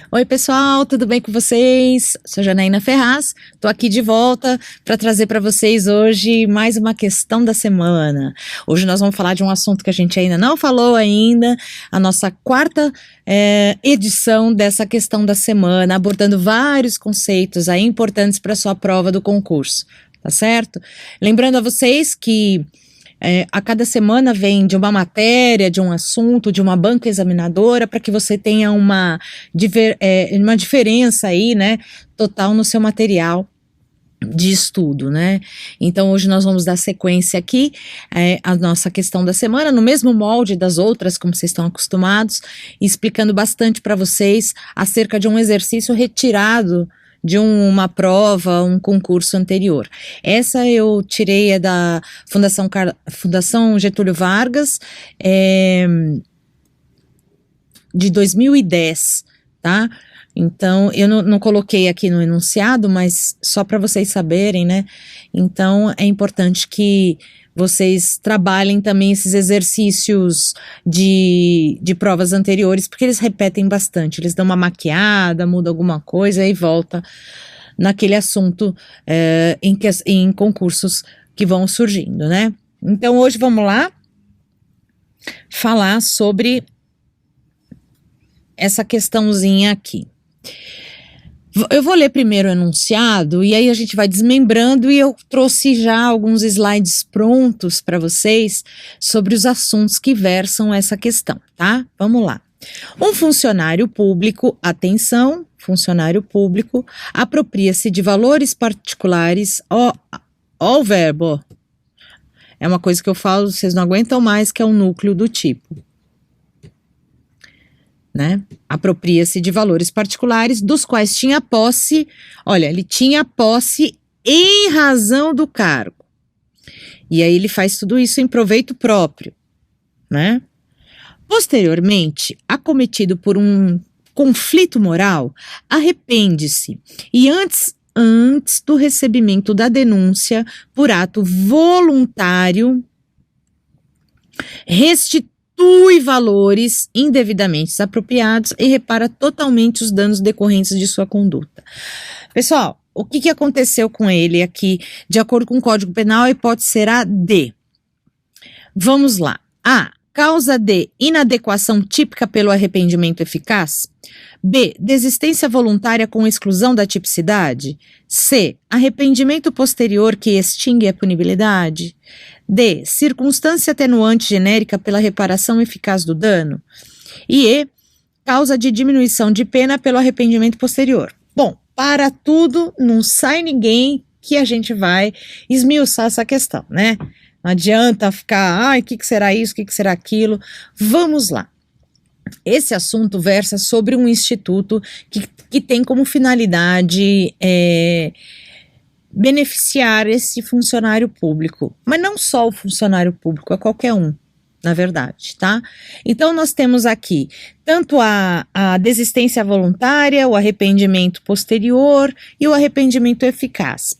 Oi, pessoal, tudo bem com vocês? Sou Janaína Ferraz, tô aqui de volta para trazer para vocês hoje mais uma questão da semana. Hoje nós vamos falar de um assunto que a gente ainda não falou ainda, a nossa quarta edição dessa questão da semana, abordando vários conceitos aí importantes para sua prova do concurso, tá certo? Lembrando a vocês que a cada semana vem de uma matéria, de um assunto, de uma banca examinadora, para que você tenha uma diferença aí, né, total no seu material de estudo, né? Então hoje nós vamos dar sequência aqui à nossa questão da semana, no mesmo molde das outras, como vocês estão acostumados, explicando bastante para vocês acerca de um exercício retirado de uma prova, um concurso anterior. Essa eu tirei da Fundação Getúlio Vargas, de 2010, tá? Então, eu não coloquei aqui no enunciado, mas só para vocês saberem, né? Então, é importante que vocês trabalhem também esses exercícios de provas anteriores, porque eles repetem bastante, eles dão uma maquiada, muda alguma coisa e volta naquele assunto em concursos que vão surgindo, né? Então, hoje vamos lá falar sobre essa questãozinha aqui. Eu vou ler primeiro o enunciado e aí a gente vai desmembrando, e eu trouxe já alguns slides prontos para vocês sobre os assuntos que versam essa questão, tá? Vamos lá. Um funcionário público, atenção, funcionário público, apropria-se de valores particulares, ó o verbo, é uma coisa que eu falo, vocês não aguentam mais, que é o núcleo do tipo. Né? Apropria-se de valores particulares dos quais tinha posse, olha, ele tinha posse em razão do cargo. E aí ele faz tudo isso em proveito próprio, né? Posteriormente, acometido por um conflito moral, arrepende-se e antes do recebimento da denúncia por ato voluntário, restitui valores indevidamente apropriados e repara totalmente os danos decorrentes de sua conduta. Pessoal, o que aconteceu com ele aqui? De acordo com o Código Penal, a hipótese será D. Vamos lá. A. Causa de inadequação típica pelo arrependimento eficaz. B. Desistência voluntária com exclusão da tipicidade. C. Arrependimento posterior que extingue a punibilidade. D. Circunstância atenuante genérica pela reparação eficaz do dano. E E. Causa de diminuição de pena pelo arrependimento posterior. Bom, para tudo, não sai ninguém, que a gente vai esmiuçar essa questão, né? Não adianta ficar, o que será isso, o que será aquilo. Vamos lá. Esse assunto versa sobre um instituto que tem como finalidade beneficiar esse funcionário público, mas não só o funcionário público, é qualquer um, na verdade, tá? Então nós temos aqui tanto a desistência voluntária, o arrependimento posterior e o arrependimento eficaz.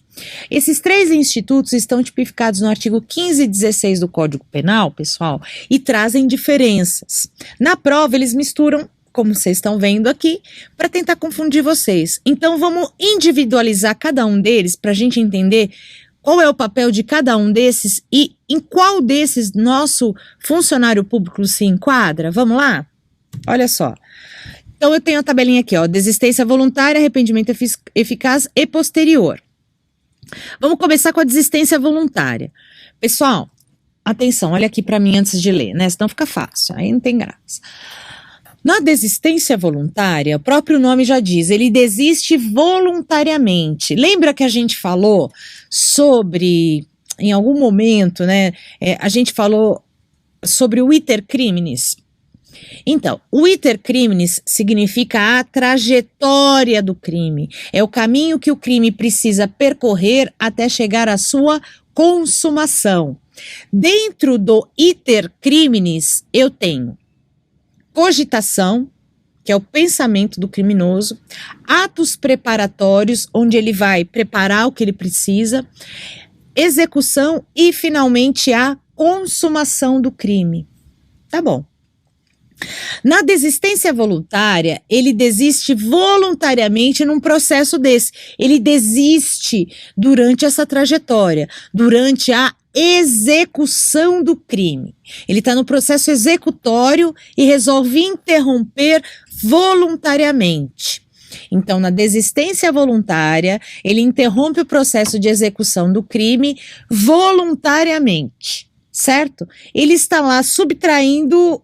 Esses três institutos estão tipificados no artigo 15 e 16 do Código Penal, pessoal, e trazem diferenças. Na prova eles misturam, como vocês estão vendo aqui, para tentar confundir vocês. Então vamos individualizar cada um deles para a gente entender qual é o papel de cada um desses e em qual desses nosso funcionário público se enquadra. Vamos lá? Olha só. Então eu tenho a tabelinha aqui, ó, desistência voluntária, arrependimento eficaz e posterior. Vamos começar com a desistência voluntária. Pessoal, atenção, olha aqui para mim antes de ler, né? Senão fica fácil, aí não tem graça. Na desistência voluntária, o próprio nome já diz, ele desiste voluntariamente. Lembra que a gente falou sobre, em algum momento, né? A gente falou sobre o iter criminis. Então, o iter criminis significa a trajetória do crime. É o caminho que o crime precisa percorrer até chegar à sua consumação. Dentro do iter criminis, eu tenho cogitação, que é o pensamento do criminoso, atos preparatórios, onde ele vai preparar o que ele precisa, execução e, finalmente, a consumação do crime. Tá bom. Na desistência voluntária, ele desiste voluntariamente num processo desse. Ele desiste durante essa trajetória, durante a execução do crime. Ele está no processo executório e resolve interromper voluntariamente. Então, na desistência voluntária, ele interrompe o processo de execução do crime voluntariamente, certo? Ele está lá subtraindo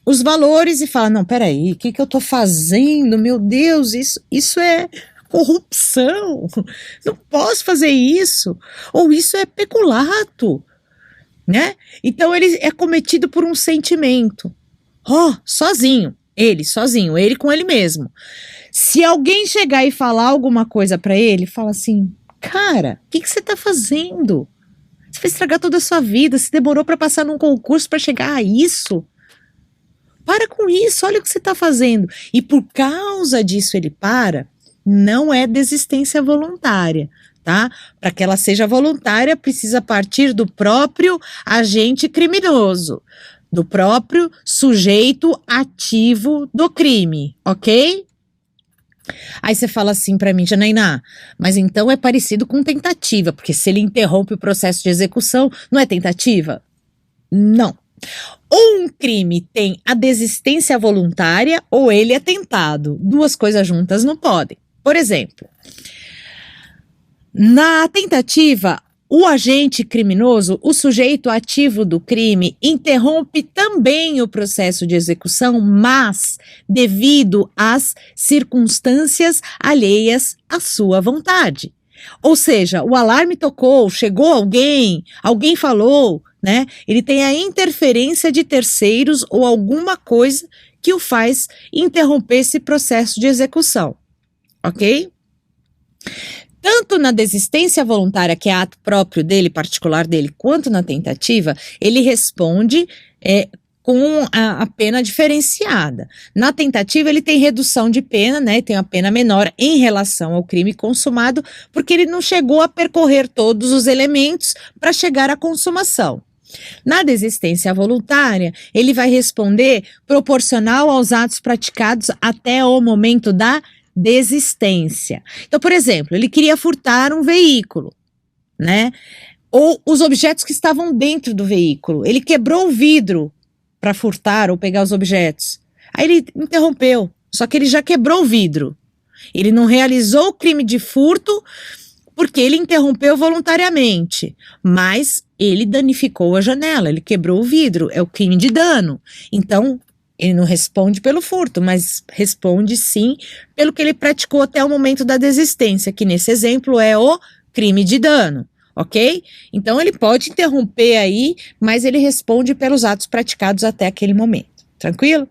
os valores e fala, não, peraí, o que eu tô fazendo? Meu Deus, isso é corrupção, não posso fazer isso, ou isso é peculato, né? Então ele é cometido por um sentimento, sozinho, ele com ele mesmo. Se alguém chegar e falar alguma coisa pra ele, fala assim, cara, o que você tá fazendo? Você vai estragar toda a sua vida, você demorou pra passar num concurso pra chegar a isso? Para com isso, olha o que você está fazendo. E por causa disso ele para, não é desistência voluntária, tá? Para que ela seja voluntária, precisa partir do próprio agente criminoso, do próprio sujeito ativo do crime, ok? Aí você fala assim para mim, Janaína, mas então é parecido com tentativa, porque se ele interrompe o processo de execução, não é tentativa? Não. Ou um crime tem a desistência voluntária ou ele é tentado. Duas coisas juntas não podem. Por exemplo, na tentativa, o agente criminoso, o sujeito ativo do crime, interrompe também o processo de execução, mas devido às circunstâncias alheias à sua vontade. Ou seja, o alarme tocou, chegou alguém falou, né? Ele tem a interferência de terceiros ou alguma coisa que o faz interromper esse processo de execução, ok? Tanto na desistência voluntária, que é ato próprio dele, particular dele, quanto na tentativa, ele responde com a pena diferenciada. Na tentativa, ele tem redução de pena, né? Tem uma pena menor em relação ao crime consumado, porque ele não chegou a percorrer todos os elementos para chegar à consumação. Na desistência voluntária, ele vai responder proporcional aos atos praticados até o momento da desistência. Então, por exemplo, ele queria furtar um veículo, né? Ou os objetos que estavam dentro do veículo. Ele quebrou o vidro para furtar ou pegar os objetos. Aí ele interrompeu, só que ele já quebrou o vidro. Ele não realizou o crime de furto porque ele interrompeu voluntariamente, mas ele danificou a janela, ele quebrou o vidro, é o crime de dano. Então, ele não responde pelo furto, mas responde sim pelo que ele praticou até o momento da desistência, que nesse exemplo é o crime de dano, ok? Então ele pode interromper aí, mas ele responde pelos atos praticados até aquele momento, tranquilo?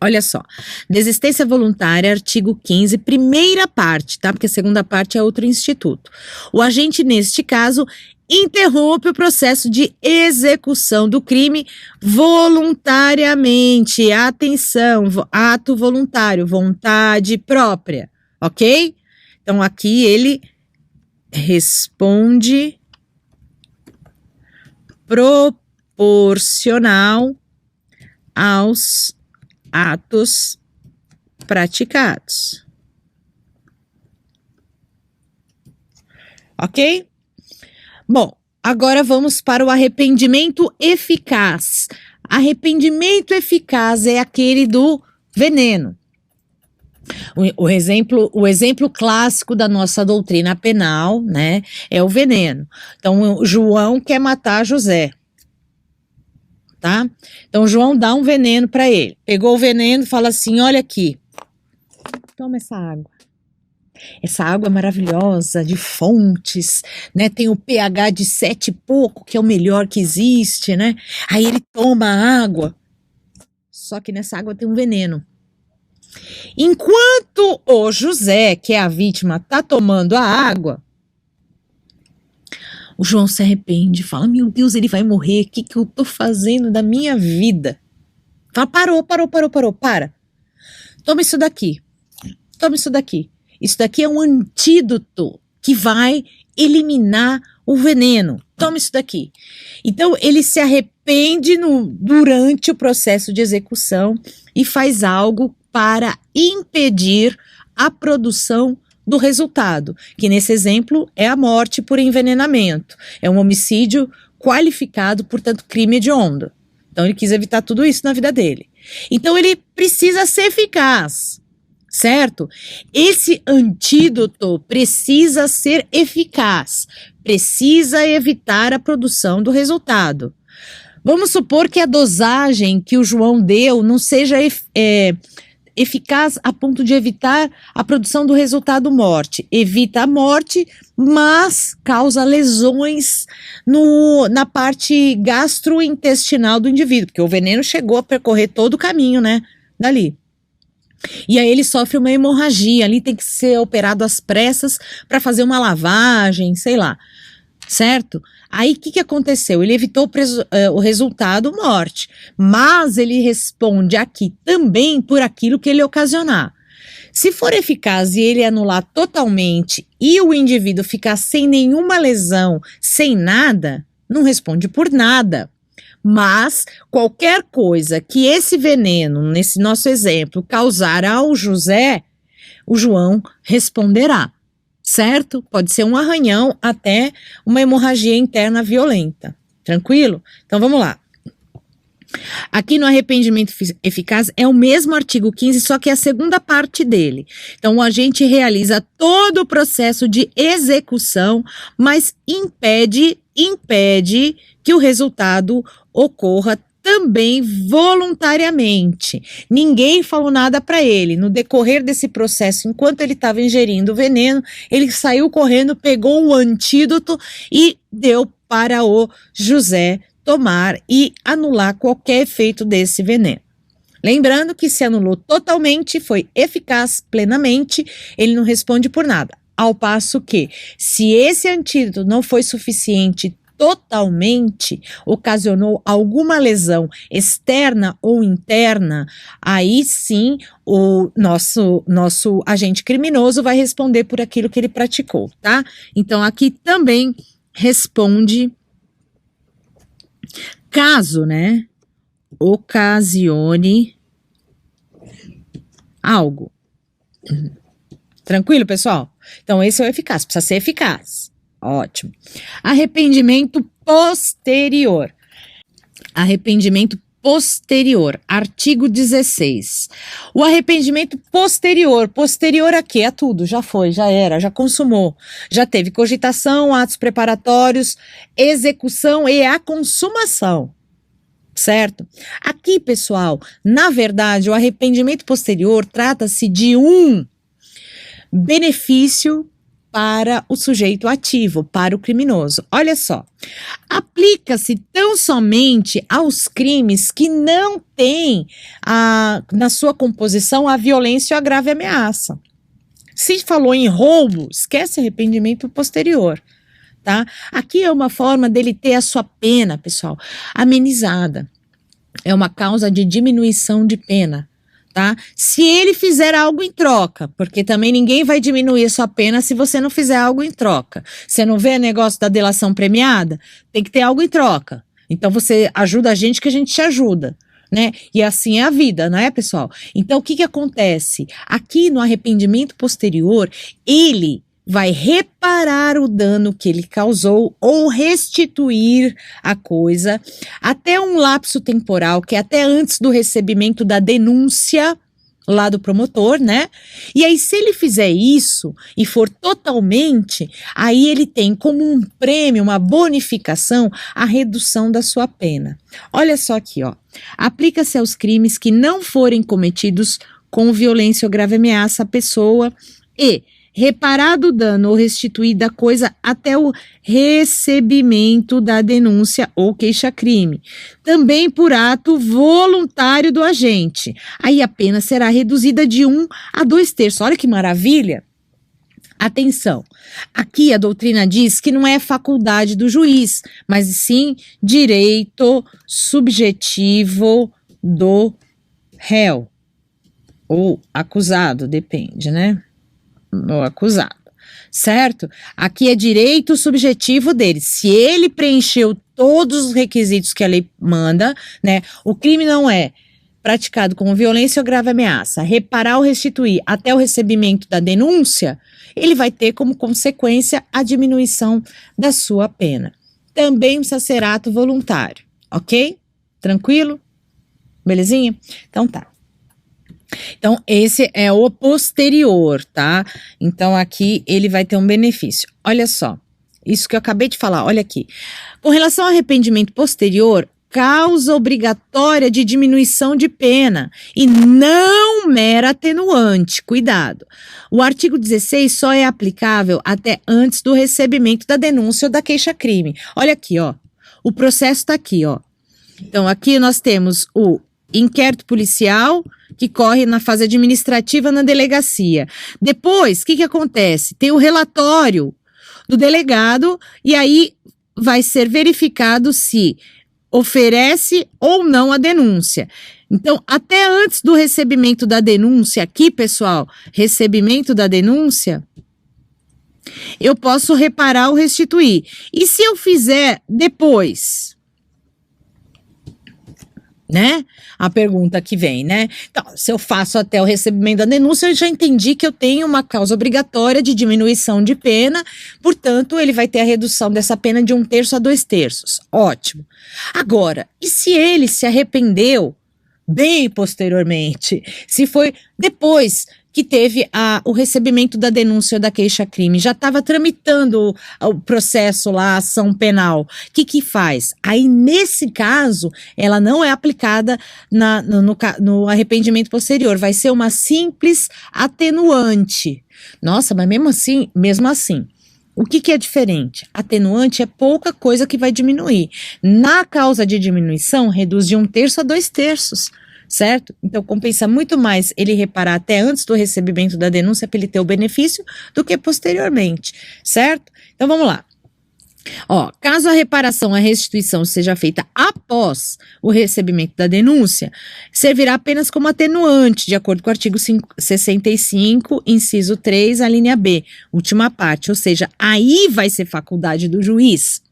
Olha só, desistência voluntária, artigo 15, primeira parte, tá? Porque a segunda parte é outro instituto. O agente, neste caso, interrompe o processo de execução do crime voluntariamente. Atenção, ato voluntário, vontade própria, ok? Então aqui ele responde proporcional aos atos praticados. Ok? Bom, agora vamos para o arrependimento eficaz. Arrependimento eficaz é aquele do veneno. O exemplo clássico da nossa doutrina penal, né, é o veneno. Então, João quer matar José. Tá? Então, João dá um veneno para ele. Pegou o veneno e fala assim, olha aqui, toma essa água. Essa água é maravilhosa, de fontes, né? Tem o pH de 7 e pouco, que é o melhor que existe, né? Aí ele toma a água, só que nessa água tem um veneno. Enquanto o José, que é a vítima, tá tomando a água, o João se arrepende, fala, meu Deus, ele vai morrer, o que eu tô fazendo da minha vida? Fala, para. Toma isso daqui. Isso daqui é um antídoto que vai eliminar o veneno. Toma isso daqui. Então, ele se arrepende durante o processo de execução e faz algo para impedir a produção do resultado, que nesse exemplo é a morte por envenenamento. É um homicídio qualificado, portanto, crime hediondo. Então, ele quis evitar tudo isso na vida dele. Então, ele precisa ser eficaz, certo? Esse antídoto precisa ser eficaz, precisa evitar a produção do resultado. Vamos supor que a dosagem que o João deu não seja eficaz a ponto de evitar a produção do resultado morte. Evita a morte, mas causa lesões na parte gastrointestinal do indivíduo, porque o veneno chegou a percorrer todo o caminho, né, dali. E aí ele sofre uma hemorragia, ali tem que ser operado às pressas para fazer uma lavagem, sei lá, certo? Aí o que aconteceu? Ele evitou o resultado morte, mas ele responde aqui também por aquilo que ele ocasionar. Se for eficaz e ele anular totalmente e o indivíduo ficar sem nenhuma lesão, sem nada, não responde por nada. Mas qualquer coisa que esse veneno, nesse nosso exemplo, causar ao José, o João responderá, certo? Pode ser um arranhão até uma hemorragia interna violenta. Tranquilo? Então vamos lá. Aqui no arrependimento eficaz é o mesmo artigo 15, só que é a segunda parte dele. Então o agente realiza todo o processo de execução, mas impede que o resultado ocorra também voluntariamente. Ninguém falou nada para ele. No decorrer desse processo, enquanto ele estava ingerindo o veneno, ele saiu correndo, pegou o antídoto e deu para o José tomar e anular qualquer efeito desse veneno. Lembrando que se anulou totalmente, foi eficaz plenamente, ele não responde por nada. Ao passo que, se esse antídoto não foi suficiente totalmente, ocasionou alguma lesão externa ou interna, aí sim o nosso agente criminoso vai responder por aquilo que ele praticou, tá? Então aqui também responde caso, né, ocasione algo. Tranquilo, pessoal? Então esse é o eficaz, precisa ser eficaz. Ótimo. Arrependimento posterior. Arrependimento posterior. Artigo 16. O arrependimento posterior a quê? A tudo. Já foi, já era, já consumou. Já teve cogitação, atos preparatórios, execução e a consumação. Certo? Aqui, pessoal, na verdade, o arrependimento posterior trata-se de um benefício para o sujeito ativo, para o criminoso. Olha só, aplica-se tão somente aos crimes que não têm na sua composição a violência ou a grave ameaça. Se falou em roubo, esquece arrependimento posterior, tá? Aqui é uma forma dele ter a sua pena, pessoal, amenizada. É uma causa de diminuição de pena. Tá? Se ele fizer algo em troca, porque também ninguém vai diminuir a sua pena se você não fizer algo em troca. Você não vê negócio da delação premiada? Tem que ter algo em troca. Então você ajuda a gente que a gente te ajuda, né? E assim é a vida, não é, pessoal? Então o que acontece? Aqui no arrependimento posterior, ele vai reparar o dano que ele causou ou restituir a coisa até um lapso temporal, que é até antes do recebimento da denúncia lá do promotor, né? E aí, se ele fizer isso e for totalmente, aí ele tem como um prêmio, uma bonificação, a redução da sua pena. Olha só aqui, ó. Aplica-se aos crimes que não forem cometidos com violência ou grave ameaça à pessoa e reparado o dano ou restituída a coisa até o recebimento da denúncia ou queixa-crime. Também por ato voluntário do agente. Aí a pena será reduzida de 1 a 2/3. Olha que maravilha! Atenção, aqui a doutrina diz que não é faculdade do juiz, mas sim direito subjetivo do réu ou acusado, depende, né? O acusado. certo? Aqui é direito subjetivo dele. Se ele preencheu todos os requisitos que a lei manda, né? O crime não é praticado com violência ou grave ameaça, reparar ou restituir até o recebimento da denúncia, ele vai ter como consequência a diminuição da sua pena. Também precisa ser ato voluntário, ok? Tranquilo? Belezinha? Então tá. Então, esse é o posterior, tá? Então, aqui ele vai ter um benefício. Olha só, isso que eu acabei de falar, olha aqui. Com relação ao arrependimento posterior, causa obrigatória de diminuição de pena e não mera atenuante. Cuidado. O artigo 16 só é aplicável até antes do recebimento da denúncia ou da queixa-crime. Olha aqui, ó. O processo tá aqui, ó. Então, aqui nós temos o inquérito policial, que corre na fase administrativa na delegacia. Depois, o que acontece? Tem o relatório do delegado e aí vai ser verificado se oferece ou não a denúncia. Então, até antes do recebimento da denúncia, aqui, pessoal, recebimento da denúncia, eu posso reparar ou restituir. E se eu fizer depois? Né? A pergunta que vem, né? Então, se eu faço até o recebimento da denúncia, eu já entendi que eu tenho uma causa obrigatória de diminuição de pena, portanto, ele vai ter a redução dessa pena de 1/3 a 2/3. Ótimo. Agora, e se ele se arrependeu bem posteriormente? Se foi depois que teve o recebimento da denúncia da queixa-crime, já estava tramitando o processo lá, a ação penal, o que faz? Aí, nesse caso, ela não é aplicada no arrependimento posterior, vai ser uma simples atenuante. Nossa, mas mesmo assim, o que é diferente? Atenuante é pouca coisa que vai diminuir. Na causa de diminuição, reduz de 1/3 a 2/3. Certo? Então, compensa muito mais ele reparar até antes do recebimento da denúncia para ele ter o benefício do que posteriormente, certo? Então, vamos lá. Ó, caso a reparação, a restituição seja feita após o recebimento da denúncia, servirá apenas como atenuante, de acordo com o artigo 65, inciso 3, a linha B, última parte, ou seja, aí vai ser faculdade do juiz.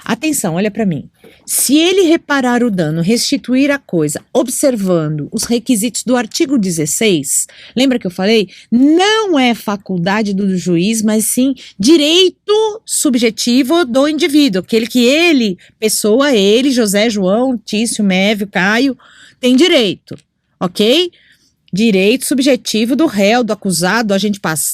Atenção, olha para mim. Se ele reparar o dano, restituir a coisa, observando os requisitos do artigo 16, lembra que eu falei? Não é faculdade do juiz, mas sim direito subjetivo do indivíduo, aquele que ele, pessoa, ele, José, João, Tício, Mévio, Caio, tem direito, ok? Direito subjetivo do réu, do acusado,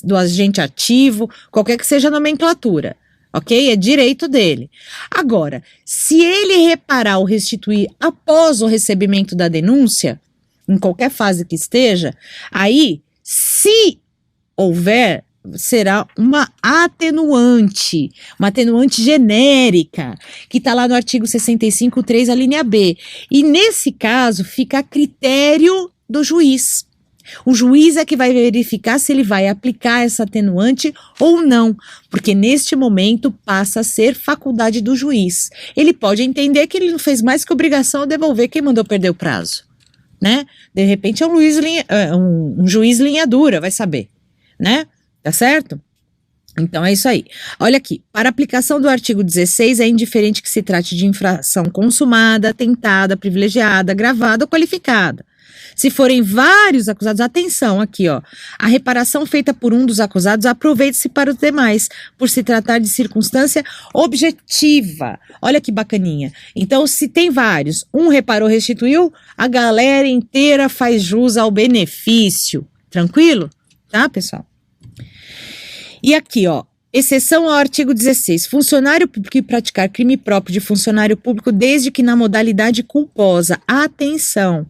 do agente ativo, qualquer que seja a nomenclatura. Ok? É direito dele. Agora, se ele reparar ou restituir após o recebimento da denúncia, em qualquer fase que esteja, aí, se houver, será uma atenuante genérica, que está lá no artigo 65, 3, a linha B. E nesse caso, fica a critério do juiz. O juiz é que vai verificar se ele vai aplicar essa atenuante ou não, porque neste momento passa a ser faculdade do juiz. Ele pode entender que ele não fez mais que obrigação de devolver quem mandou perder o prazo, né? De repente é um juiz linha dura, vai saber, né? Tá certo? Então é isso aí. Olha aqui, para aplicação do artigo 16 é indiferente que se trate de infração consumada, tentada, privilegiada, gravada ou qualificada. Se forem vários acusados, atenção aqui, ó. A reparação feita por um dos acusados aproveite-se para os demais, por se tratar de circunstância objetiva. Olha que bacaninha. Então, se tem vários, um reparou, restituiu, a galera inteira faz jus ao benefício. Tranquilo? Tá, pessoal? E aqui, ó. Exceção ao artigo 16. Funcionário público que praticar crime próprio de funcionário público desde que na modalidade culposa. Atenção.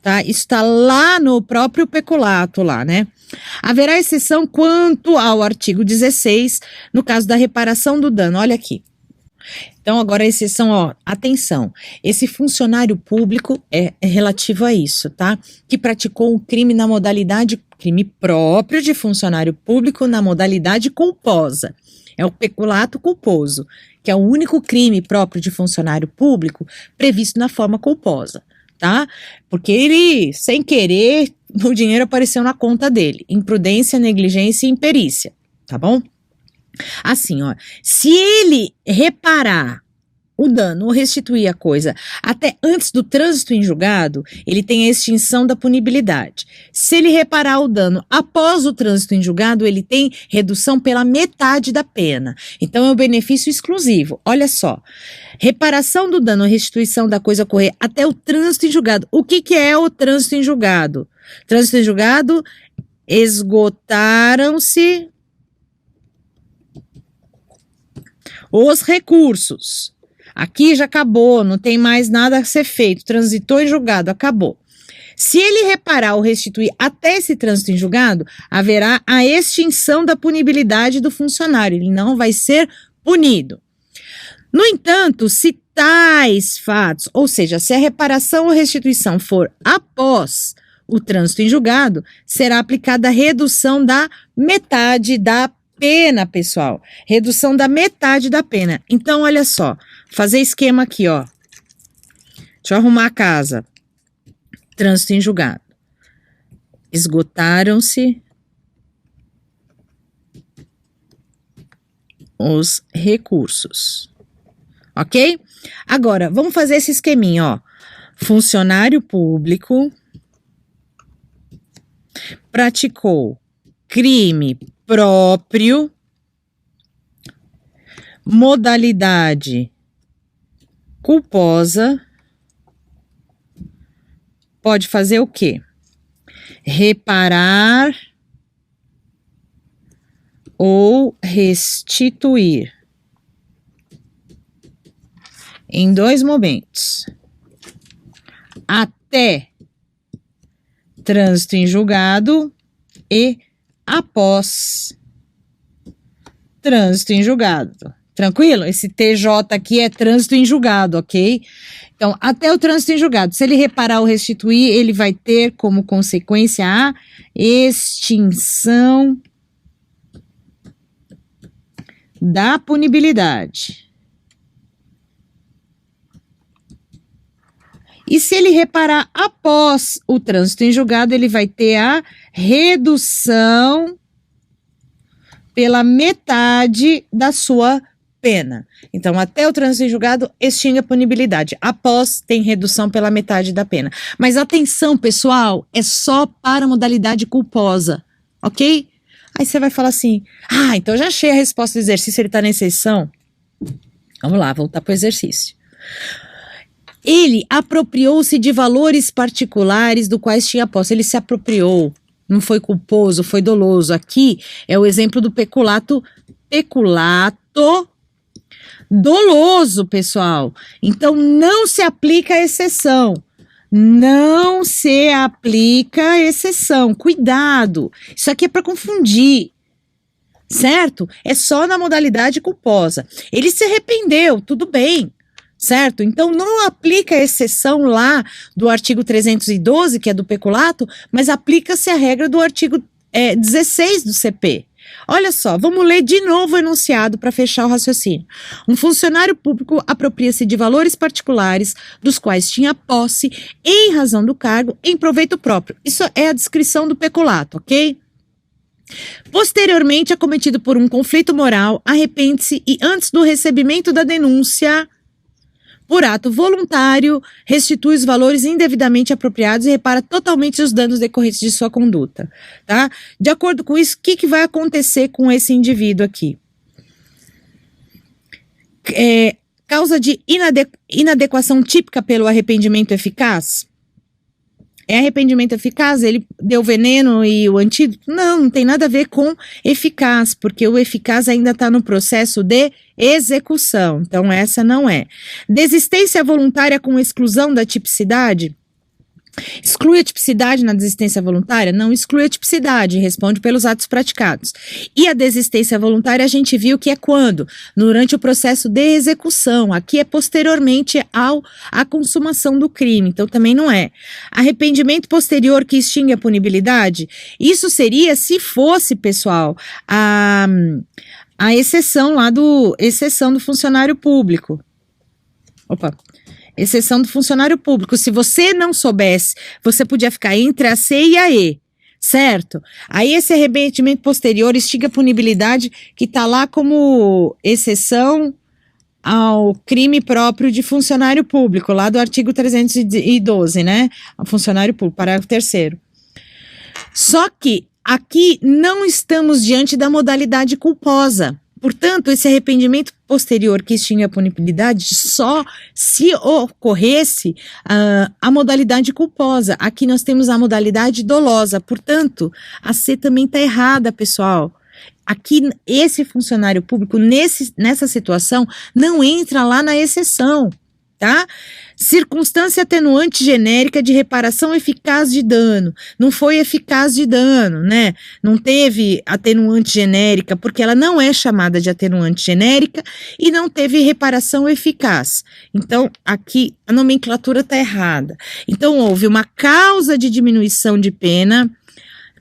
Tá? Isso está lá no próprio peculato lá, né? Haverá exceção quanto ao artigo 16, no caso da reparação do dano. Olha aqui. Então, agora a exceção, ó, atenção, esse funcionário público é relativo a isso, tá? Que praticou um crime na modalidade, crime próprio de funcionário público na modalidade culposa. É o peculato culposo, que é o único crime próprio de funcionário público previsto na forma culposa. Tá? Porque ele, sem querer, o dinheiro apareceu na conta dele. Imprudência, negligência e imperícia. tá bom? Assim, ó, se ele reparar o dano ou restituir a coisa até antes do trânsito em julgado, ele tem a extinção da punibilidade. Se ele reparar o dano após o trânsito em julgado, ele tem redução pela metade da pena. Então é um benefício exclusivo. Olha só, reparação do dano ou restituição da coisa ocorrer até o trânsito em julgado. O que é o trânsito em julgado? Trânsito em julgado, esgotaram-se os recursos. Aqui já acabou, não tem mais nada a ser feito, transitou em julgado, acabou. Se ele reparar ou restituir até esse trânsito em julgado, haverá a extinção da punibilidade do funcionário, ele não vai ser punido. No entanto, se tais fatos, ou seja, se a reparação ou restituição for após o trânsito em julgado, será aplicada a redução da metade da pena, pessoal. Redução da metade da pena. Então, olha só, fazer esquema aqui, ó. Deixa eu arrumar a casa. Trânsito em julgado. Esgotaram-se os recursos. Ok? Agora, vamos fazer esse esqueminha, ó. Funcionário público praticou crime próprio, modalidade culposa, pode fazer o quê? Reparar ou restituir em 2 momentos, até trânsito em julgado e após trânsito em julgado. Tranquilo? Esse TJ aqui é trânsito em julgado, ok? Então, até o trânsito em julgado. Se ele reparar ou restituir, ele vai ter como consequência a extinção da punibilidade. E se ele reparar após o trânsito em julgado, ele vai ter a redução pela metade da sua pena. Então, até o trânsito em julgado, extingue a punibilidade. Após, tem redução pela metade da pena. Mas atenção, pessoal, é só para a modalidade culposa, ok? Aí você vai falar assim, então já achei a resposta do exercício, ele está na exceção. Vamos lá, voltar para o exercício. Ele apropriou-se de valores particulares do quais tinha posse. Ele se apropriou, não foi culposo, foi doloso. Aqui é o exemplo do peculato doloso, pessoal. Então, não se aplica a exceção. Não se aplica a exceção. Cuidado, isso aqui é para confundir. Certo? É só na modalidade culposa. Ele se arrependeu, tudo bem. Certo? Então, não aplica a exceção lá do artigo 312, que é do peculato, mas aplica-se a regra do artigo 16 do CP. Olha só, vamos ler de novo o enunciado para fechar o raciocínio. Um funcionário público apropria-se de valores particulares dos quais tinha posse em razão do cargo em proveito próprio. Isso é a descrição do peculato, ok? Posteriormente, acometido por um conflito moral, arrepende-se e antes do recebimento da denúncia, por ato voluntário, restitui os valores indevidamente apropriados e repara totalmente os danos decorrentes de sua conduta, tá? De acordo com isso, o que vai acontecer com esse indivíduo aqui? Causa de inadequação típica pelo arrependimento eficaz? É arrependimento eficaz? Ele deu veneno e o antídoto? Não tem nada a ver com eficaz, porque o eficaz ainda está no processo de execução. Então, essa não é. Desistência voluntária com exclusão da tipicidade? Exclui a tipicidade na desistência voluntária? Não exclui a tipicidade, responde pelos atos praticados. E a desistência voluntária a gente viu que é quando? Durante o processo de execução. Aqui é posteriormente à consumação do crime, então também não é. Arrependimento posterior que extingue a punibilidade? Isso seria se fosse, pessoal, a exceção lá exceção do funcionário público. Exceção do funcionário público. Se você não soubesse, você podia ficar entre a C e a E. certo? Aí esse arrependimento posterior extingue a punibilidade que está lá como exceção ao crime próprio de funcionário público, lá do artigo 312, né? O funcionário público, parágrafo 3º. Só que aqui não estamos diante da modalidade culposa. Portanto, esse arrependimento posterior que extingue a punibilidade só se ocorresse a modalidade culposa. Aqui nós temos a modalidade dolosa. Portanto, a C também está errada, pessoal. Aqui, esse funcionário público, nessa situação, não entra lá na exceção, tá? Circunstância atenuante genérica de reparação eficaz de dano. Não foi eficaz de dano, né? Não teve atenuante genérica, porque ela não é chamada de atenuante genérica e não teve reparação eficaz. Então, aqui a nomenclatura está errada. Então, houve uma causa de diminuição de pena,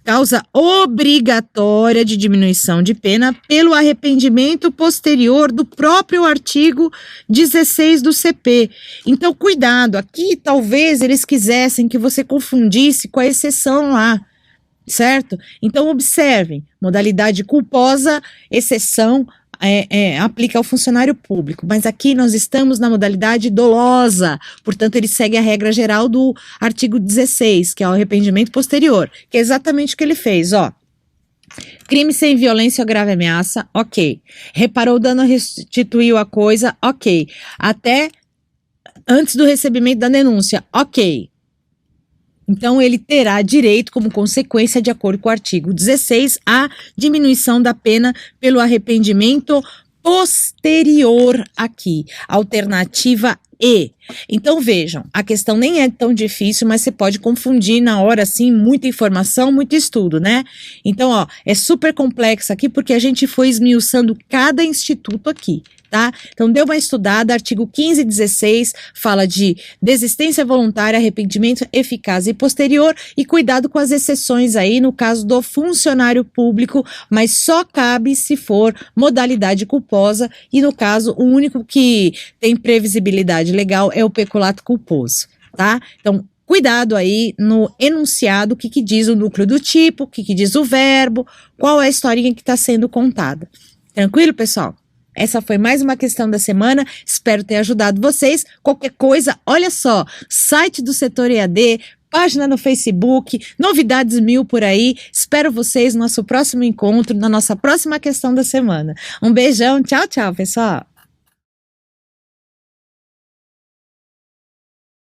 causa obrigatória de diminuição de pena pelo arrependimento posterior do próprio artigo 16 do CP. Então, cuidado, aqui talvez eles quisessem que você confundisse com a exceção lá, certo? Então, observem, modalidade culposa, exceção, aplica ao funcionário público, mas aqui nós estamos na modalidade dolosa, portanto ele segue a regra geral do artigo 16, que é o arrependimento posterior, que é exatamente o que ele fez, ó. Crime sem violência ou grave ameaça, ok. Reparou o dano, restituiu a coisa, ok. Até antes do recebimento da denúncia, ok. Então, ele terá direito, como consequência, de acordo com o artigo 16, à diminuição da pena pelo arrependimento posterior aqui. Alternativa E. Então, vejam, a questão nem é tão difícil, mas você pode confundir na hora, assim, muita informação, muito estudo, né? Então, ó, é super complexo aqui porque a gente foi esmiuçando cada instituto aqui, tá? Então, deu uma estudada, artigo 15 e 16 fala de desistência voluntária, arrependimento eficaz e posterior e cuidado com as exceções aí no caso do funcionário público, mas só cabe se for modalidade culposa e no caso o único que tem previsibilidade legal é o peculato culposo, tá? Então, cuidado aí no enunciado, o que diz o núcleo do tipo, o que diz o verbo, qual é a historinha que está sendo contada. Tranquilo, pessoal? Essa foi mais uma questão da semana, espero ter ajudado vocês. Qualquer coisa, olha só, site do Setor EAD, página no Facebook, novidades mil por aí. Espero vocês no nosso próximo encontro, na nossa próxima questão da semana. Um beijão, tchau, tchau, pessoal!